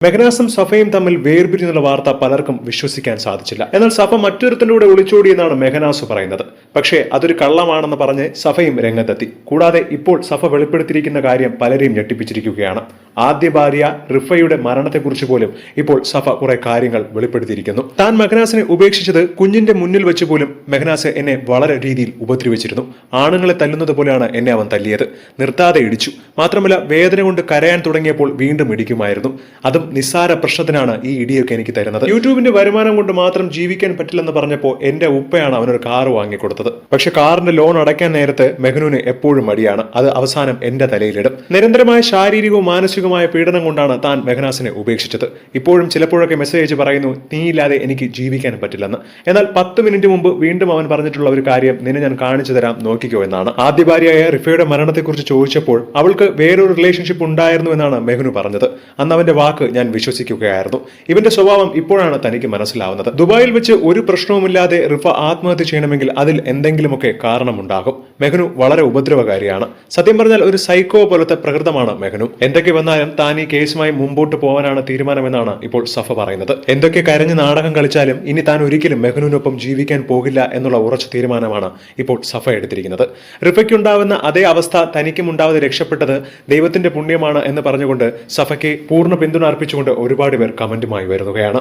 മെഹനാസും സഫയും തമ്മിൽ വേർപിരിഞ്ഞുള്ള വാർത്ത പലർക്കും വിശ്വസിക്കാൻ സാധിച്ചില്ല. എന്നാൽ സഫ മറ്റൊരുത്തന്റെ കൂടെ ഒളിച്ചോടിയെന്നാണ് മെഹനാസ് പറയുന്നത്. പക്ഷേ അതൊരു കള്ളമാണെന്ന് പറഞ്ഞ് സഫയും രംഗത്തെത്തി. കൂടാതെ ഇപ്പോൾ സഫ വെളിപ്പെടുത്തിയിരിക്കുന്ന കാര്യം പലരെയും ഞെട്ടിപ്പിച്ചിരിക്കുകയാണ്. ആദ്യ ഭാര്യ റിഫയുടെ മരണത്തെക്കുറിച്ച് പോലും ഇപ്പോൾ സഫ കുറെ കാര്യങ്ങൾ വെളിപ്പെടുത്തിയിരിക്കുന്നു. താൻ മെഹനാസിനെ ഉപേക്ഷിച്ചത് കുഞ്ഞിന്റെ മുന്നിൽ വെച്ച് പോലും മെഹനാസ് എന്നെ വളരെ രീതിയിൽ ഉപദ്രവിച്ചിരുന്നു. ആണുങ്ങളെ തല്ലുന്നത് പോലെയാണ് എന്നെ അവൻ തല്ലിയത്. നിർത്താതെ ഇടിച്ചു. മാത്രമല്ല വേദന കൊണ്ട് കരയാൻ തുടങ്ങിയപ്പോൾ വീണ്ടും ഇടിക്കുമായിരുന്നു. അതും നിസ്സാര പ്രശ്നത്തിനാണ് ഈ ഇടിയൊക്കെ എനിക്ക് തരുന്നത്. യൂട്യൂബിന്റെ വരുമാനം കൊണ്ട് മാത്രം ജീവിക്കാൻ പറ്റില്ലെന്ന് പറഞ്ഞപ്പോൾ എന്റെ ഉപ്പയാണ് അവനൊരു കാറ് വാങ്ങിക്കൊടുത്തത്. പക്ഷെ കാറിന്റെ ലോൺ അടയ്ക്കാൻ നേരത്ത് മെഹ്നുവിന് എപ്പോഴും മടിയാണ്. അത് അവസാനം എന്റെ തലയിലിടും. നിരന്തരമായ ശാരീരികവും മാനസികവുമായ പീഡനം കൊണ്ടാണ് താൻ മെഹനാസിനെ ഉപേക്ഷിച്ചത്. ഇപ്പോഴും ചിലപ്പോഴൊക്കെ മെസ്സേജ് പറയുന്നു, നീയില്ലാതെ എനിക്ക് ജീവിക്കാൻ പറ്റില്ലെന്ന്. എന്നാൽ 10 മിനിറ്റ് മുമ്പ് വീണ്ടും അവൻ പറഞ്ഞിട്ടുള്ള ഒരു കാര്യം നിന്നെ ഞാൻ കാണിച്ചു തരാം, നോക്കിക്കോ എന്നാണ്. ആദ്യ ഭാര്യയായ റിഫയുടെ മരണത്തെക്കുറിച്ച് ചോദിച്ചപ്പോൾ അവൾക്ക് വേറൊരു റിലേഷൻഷിപ്പ് ഉണ്ടായിരുന്നു എന്നാണ് മെഹ്നു പറഞ്ഞത്. അന്ന് അവന്റെ വാക്ക് ഞാൻ വിശ്വസിക്കുകയായിരുന്നു. ഇവന്റെ സ്വഭാവം ഇപ്പോഴാണ് തനിക്ക് മനസ്സിലാവുന്നത്. ദുബായിൽ വെച്ച് ഒരു പ്രശ്നവുമില്ലാതെ റിഫ ആത്മഹത്യ ചെയ്യണമെങ്കിൽ അതിൽ എന്തെങ്കിലുമൊക്കെ കാരണമുണ്ടാകും. മെഹ്നു വളരെ ഉപദ്രവകാരിയാണ്. സത്യം പറഞ്ഞാൽ ഒരു സൈക്കോ പോലത്തെ പ്രകൃതമാണ് മെഹ്നു. എന്തൊക്കെ വന്നാലും താൻ ഈ കേസുമായി മുമ്പോട്ട് പോകാനാണ് തീരുമാനമെന്നാണ് ഇപ്പോൾ സഫ പറയുന്നത്. എന്തൊക്കെ കരഞ്ഞ് നാടകം കളിച്ചാലും ഇനി താൻ ഒരിക്കലും മെഹ്നുവിനൊപ്പം ജീവിക്കാൻ പോകില്ല എന്നുള്ള ഉറച്ച തീരുമാനമാണ് ഇപ്പോൾ സഫ എടുത്തിരിക്കുന്നത്. റിഫയ്ക്കുണ്ടാവുന്ന അതേ അവസ്ഥ തനിക്കും ഉണ്ടാവാതെ രക്ഷപ്പെട്ടത് ദൈവത്തിന്റെ പുണ്യമാണ് എന്ന് പറഞ്ഞുകൊണ്ട് സഫയ്ക്ക് പൂർണ്ണ പിന്തുണ അർപ്പിച്ചുകൊണ്ട് ഒരുപാട് പേർ കമന്റുമായി വരുന്നതാണ്.